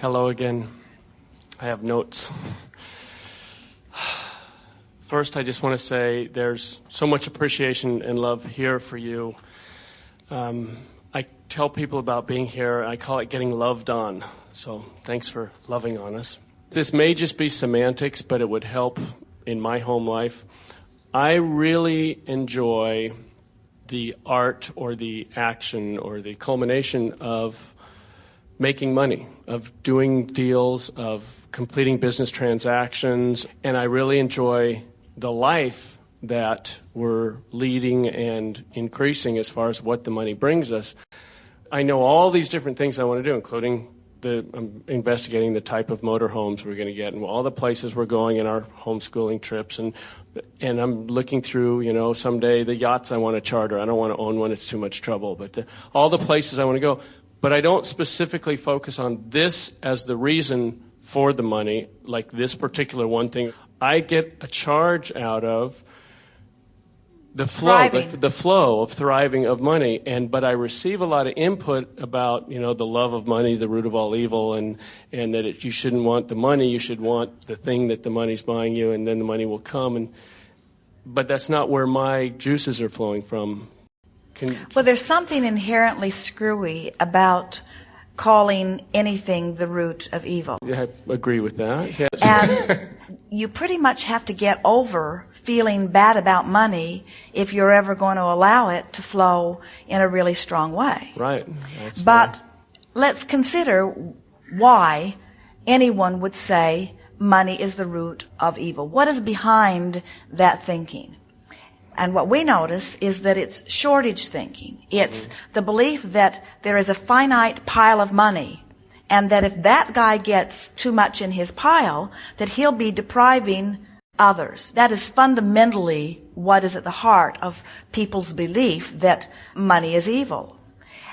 Hello again. I have notes. First, I just want to say there's so much appreciation and love here for you. I tell people about being here, I call it getting loved on. So thanks for loving on us. This may just be semantics, but it would help in my home life. I really enjoy the art or the action or the culmination of making money, of doing deals, of completing business transactions, and I really enjoy the life that we're leading and increasing as far as what the money brings us. I know all these different things I want to do, including I'm investigating the type of motorhomes we're going to get and all the places we're going in our homeschooling trips, and I'm looking through, someday the yachts I want to charter. I don't want to own one, it's too much trouble, but all the places I want to go. But I don't specifically focus on this as the reason for the money, like this particular one thing. I get a charge out of the flow of thriving of money, but I receive a lot of input about, the love of money, the root of all evil, and that you shouldn't want the money, you should want the thing that the money's buying you, and then the money will come. But that's not where my juices are flowing from. Well, there's something inherently screwy about calling anything the root of evil. I agree with that. Yes. And you pretty much have to get over feeling bad about money if you're ever going to allow it to flow in a really strong way. Right. But let's consider why anyone would say money is the root of evil. What is behind that thinking? And what we notice is that it's shortage thinking. It's the belief that there is a finite pile of money, and that if that guy gets too much in his pile, that he'll be depriving others. That is fundamentally what is at the heart of people's belief that money is evil.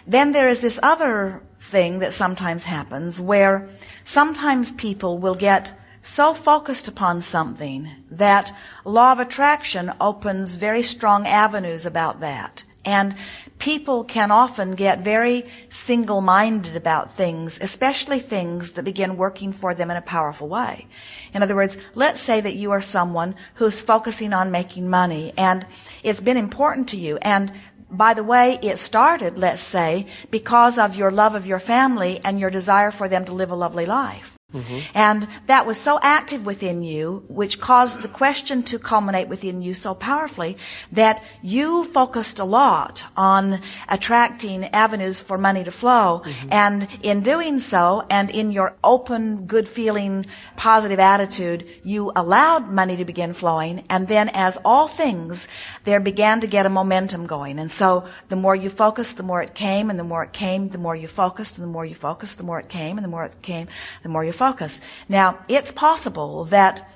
Then there is this other thing that sometimes happens where sometimes people will get so focused upon something that law of attraction opens very strong avenues about that. And people can often get very single-minded about things, especially things that begin working for them in a powerful way. In other words, let's say that you are someone who's focusing on making money, and it's been important to you. And by the way, it started, let's say, because of your love of your family and your desire for them to live a lovely life. Mm-hmm. And that was so active within you, which caused the question to culminate within you so powerfully, that you focused a lot on attracting avenues for money to flow. Mm-hmm. And in doing so, and in your open, good-feeling, positive attitude, you allowed money to begin flowing. And then, as all things, there began to get a momentum going. And so the more you focused, the more it came, and the more it came, the more you focused, and the more you focused, the more it came, and the more it came, the more you focus. Now, it's possible that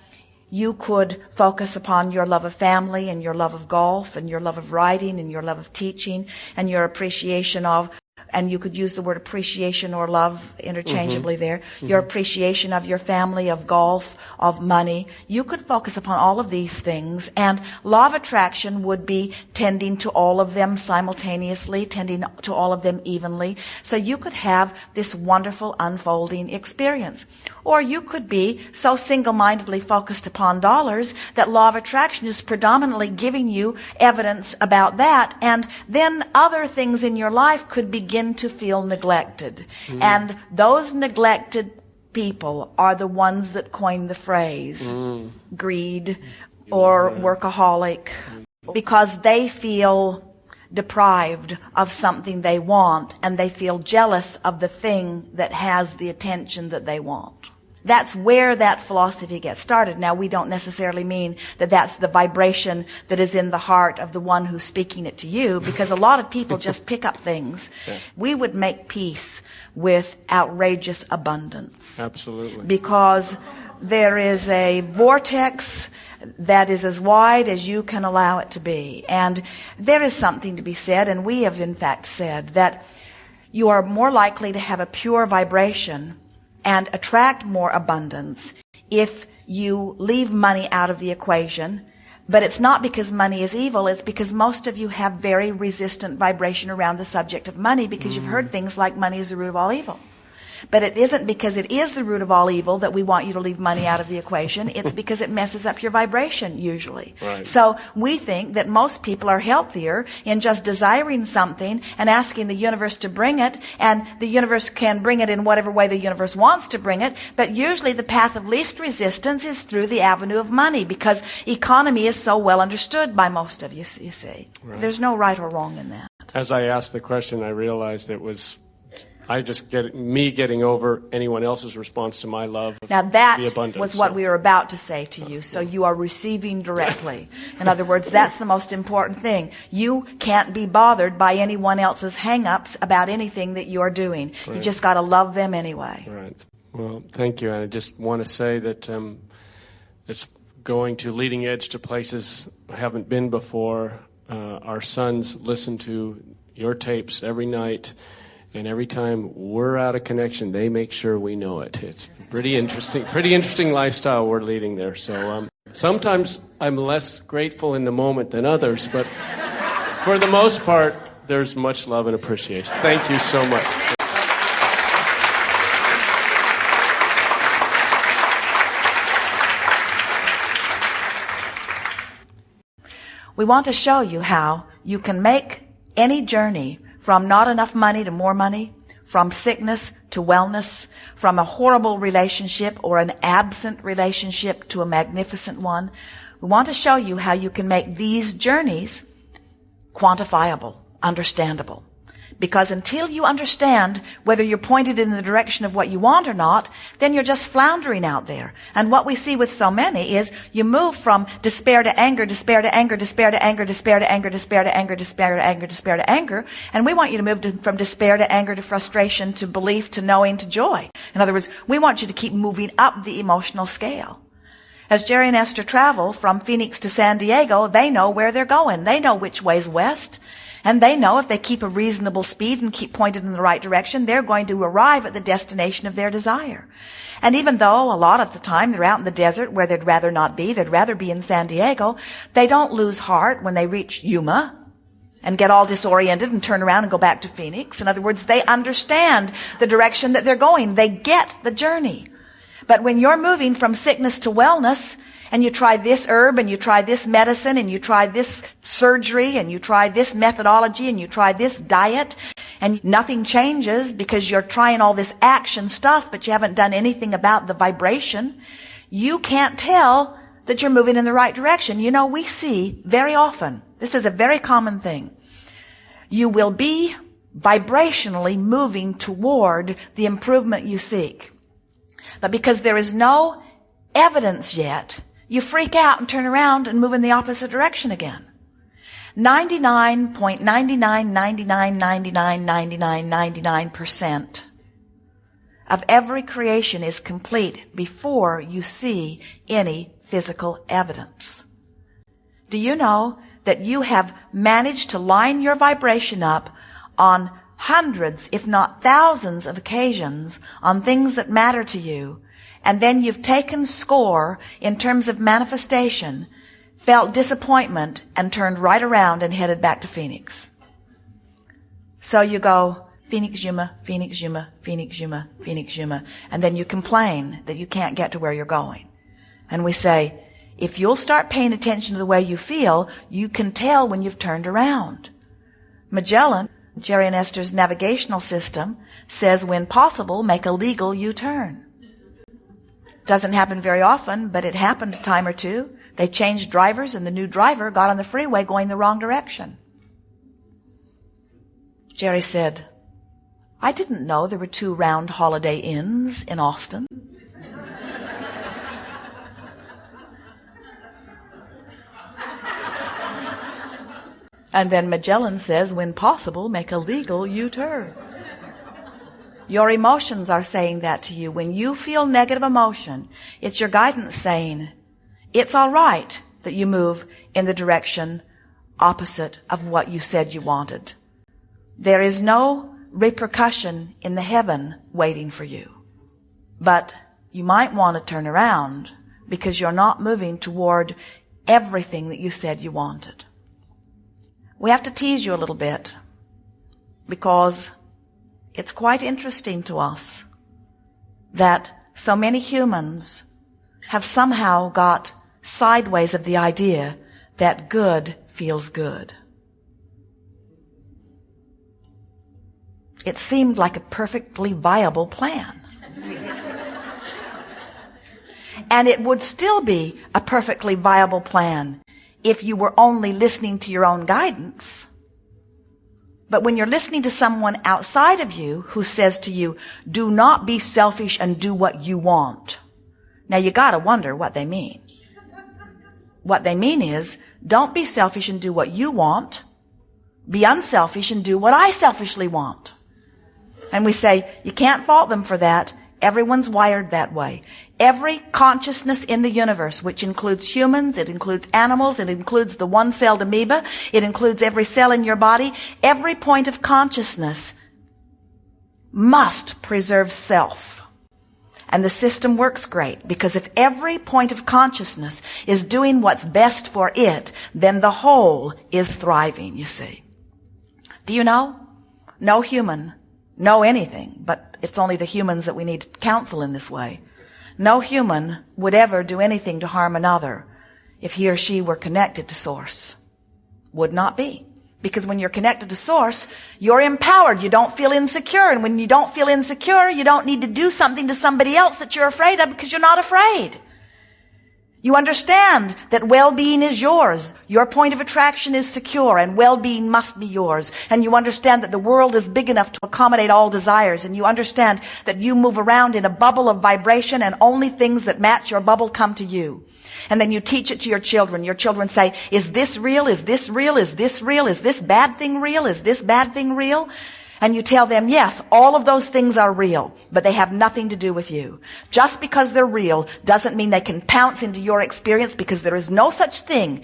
you could focus upon your love of family and your love of golf and your love of writing and your love of teaching and your appreciation of, and you could use the word appreciation or love interchangeably there, your appreciation of your family, of golf, of money. You could focus upon all of these things, and law of attraction would be tending to all of them simultaneously, tending to all of them evenly. So you could have this wonderful unfolding experience. Or you could be so single-mindedly focused upon dollars that law of attraction is predominantly giving you evidence about that, and then other things in your life could begin to feel neglected. And those neglected people are the ones that coin the phrase greed or workaholic, because they feel deprived of something they want, and they feel jealous of the thing that has the attention that they want. That's where that philosophy gets started. Now, we don't necessarily mean that that's the vibration that is in the heart of the one who's speaking it to you, because a lot of people just pick up things. Yeah. We would make peace with outrageous abundance. Absolutely. Because there is a vortex that is as wide as you can allow it to be. And there is something to be said, and we have in fact said, that you are more likely to have a pure vibration and attract more abundance if you leave money out of the equation. But it's not because money is evil, it's because most of you have very resistant vibration around the subject of money, because you've heard things like money is the root of all evil. But it isn't because it is the root of all evil that we want you to leave money out of the equation. It's because it messes up your vibration, usually. Right. So we think that most people are healthier in just desiring something and asking the universe to bring it, and the universe can bring it in whatever way the universe wants to bring it. But usually the path of least resistance is through the avenue of money, because economy is so well understood by most of you, you see. Right. There's no right or wrong in that. As I asked the question, I realized it was me getting over anyone else's response to my love of Now that the abundance. was what we were about to say to you. So you are receiving directly. In other words, that's the most important thing. You can't be bothered by anyone else's hang-ups about anything that you are doing. Right. You just got to love them anyway. Right. Well, thank you. And I just want to say that it's going to leading edge to places I haven't been before. Our sons listen to your tapes every night. And every time we're out of connection, they make sure we know it. It's pretty interesting lifestyle we're leading there. So sometimes I'm less grateful in the moment than others, but for the most part, there's much love and appreciation. Thank you so much. We want to show you how you can make any journey from not enough money to more money, from sickness to wellness, from a horrible relationship or an absent relationship to a magnificent one. We want to show you how you can make these journeys quantifiable, understandable. Because until you understand whether you're pointed in the direction of what you want or not, then you're just floundering out there. And what we see with so many is you move from despair to anger, despair to anger, despair to anger, despair to anger, despair to anger, despair to anger, despair to anger. And we want you to move from despair to anger to frustration to belief to knowing to joy. In other words, we want you to keep moving up the emotional scale. As Jerry and Esther travel from Phoenix to San Diego, they know where they're going. They know which way's west. And they know if they keep a reasonable speed and keep pointed in the right direction, they're going to arrive at the destination of their desire. And even though a lot of the time they're out in the desert where they'd rather not be, they'd rather be in San Diego, they don't lose heart when they reach Yuma and get all disoriented and turn around and go back to Phoenix. In other words, they understand the direction that they're going. They get the journey. But when you're moving from sickness to wellness, and you try this herb, and you try this medicine, and you try this surgery, and you try this methodology, and you try this diet, and nothing changes because you're trying all this action stuff, but you haven't done anything about the vibration, you can't tell that you're moving in the right direction. You know, we see very often, this is a very common thing, you will be vibrationally moving toward the improvement you seek. But because there is no evidence yet, you freak out and turn around and move in the opposite direction again. 99.9999999999% of every creation is complete before you see any physical evidence. Do you know that you have managed to line your vibration up on hundreds, if not thousands of occasions on things that matter to you, and then you've taken score in terms of manifestation, felt disappointment, and turned right around and headed back to Phoenix? So you go, Phoenix, Yuma, Phoenix, Yuma, Phoenix, Yuma, Phoenix, Yuma, and then you complain that you can't get to where you're going. And we say, if you'll start paying attention to the way you feel, you can tell when you've turned around. Magellan, Jerry and Esther's navigational system, says when possible, make a legal U-turn. Doesn't happen very often, but it happened a time or two. They changed drivers, and the new driver got on the freeway going the wrong direction. Jerry said, I didn't know there were 2 round Holiday Inns in Austin. And then Magellan says, when possible, make a legal U-turn. Your emotions are saying that to you. When you feel negative emotion, it's your guidance saying, it's all right that you move in the direction opposite of what you said you wanted. There is no repercussion in the heaven waiting for you. But you might want to turn around because you're not moving toward everything that you said you wanted. We have to tease you a little bit because it's quite interesting to us that so many humans have somehow got sideways of the idea that good feels good. It seemed like a perfectly viable plan. And it would still be a perfectly viable plan if you were only listening to your own guidance. But when you're listening to someone outside of you who says to you, do not be selfish and do what you want. Now you gotta wonder what they mean. What they mean is, don't be selfish and do what you want. Be unselfish and do what I selfishly want. And we say, you can't fault them for that. Everyone's wired that way. Every consciousness in the universe, which includes humans, it includes animals, it includes the one-celled amoeba, it includes every cell in your body, every point of consciousness must preserve self. And the system works great, because if every point of consciousness is doing what's best for it, then the whole is thriving, you see. Do you know? No human, no anything, but it's only the humans that we need to counsel in this way. No human would ever do anything to harm another if he or she were connected to Source. Would not be. Because when you're connected to Source, you're empowered. You don't feel insecure. And when you don't feel insecure, you don't need to do something to somebody else that you're afraid of, because you're not afraid. You understand that well-being is yours. Your point of attraction is secure, and well-being must be yours. And you understand that the world is big enough to accommodate all desires. And you understand that you move around in a bubble of vibration, and only things that match your bubble come to you. And then you teach it to your children. Your children say, is this real? Is this real? Is this real? Is this bad thing real? Is this bad thing real? And you tell them, yes, all of those things are real, but they have nothing to do with you. Just because they're real doesn't mean they can pounce into your experience, because there is no such thing.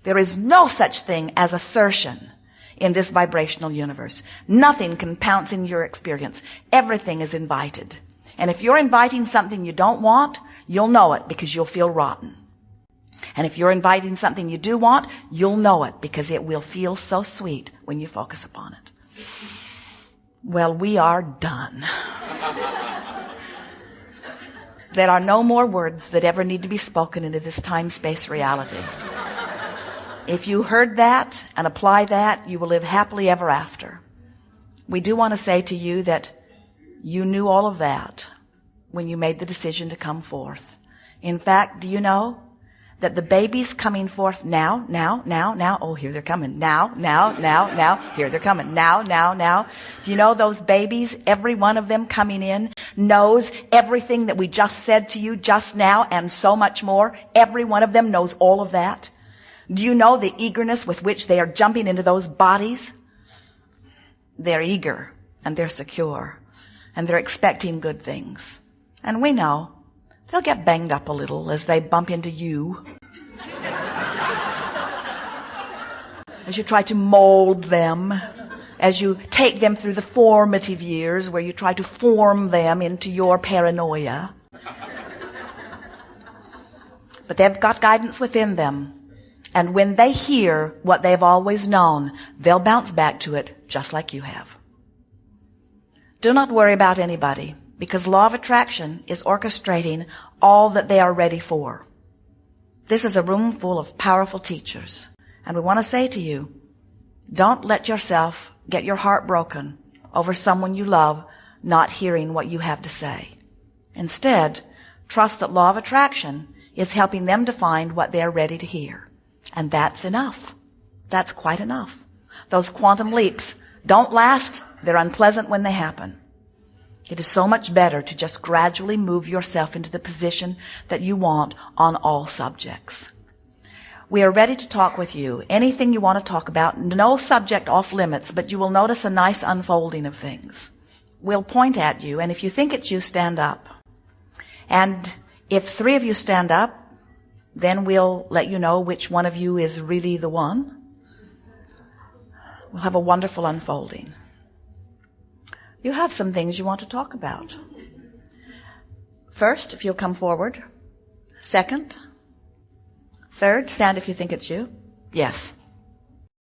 There is no such thing as assertion in this vibrational universe. Nothing can pounce in your experience. Everything is invited. And if you're inviting something you don't want, you'll know it, because you'll feel rotten. And if you're inviting something you do want, you'll know it, because it will feel so sweet when you focus upon it. Well, we are done. There are no more words that ever need to be spoken into this time-space reality. If you heard that and apply that, you will live happily ever after. We do want to say to you that you knew all of that when you made the decision to come forth. In fact, do you know that the babies coming forth now, oh, here they're coming, now, here they're coming, now. Do you know those babies, every one of them coming in, knows everything that we just said to you just now, and so much more? Every one of them knows all of that. Do you know the eagerness with which they are jumping into those bodies? They're eager, and they're secure, and they're expecting good things. And we know they'll get banged up a little as they bump into you. As you try to mold them, as you take them through the formative years where you try to form them into your paranoia. But they've got guidance within them. And when they hear what they've always known, they'll bounce back to it just like you have. Do not worry about anybody, because law of attraction is orchestrating all that they are ready for. This is a room full of powerful teachers. And we want to say to you, don't let yourself get your heart broken over someone you love not hearing what you have to say. Instead, trust that law of attraction is helping them to find what they're ready to hear. And that's enough. That's quite enough. Those quantum leaps don't last. They're unpleasant when they happen. It is so much better to just gradually move yourself into the position that you want on all subjects. We are ready to talk with you. Anything you want to talk about, no subject off limits, but you will notice a nice unfolding of things. We'll point at you, and if you think it's you, stand up. And if 3 of you stand up, then we'll let you know which one of you is really the one. We'll have a wonderful unfolding. You have some things you want to talk about. First, if you'll come forward. Second. Third, stand if you think it's you. Yes.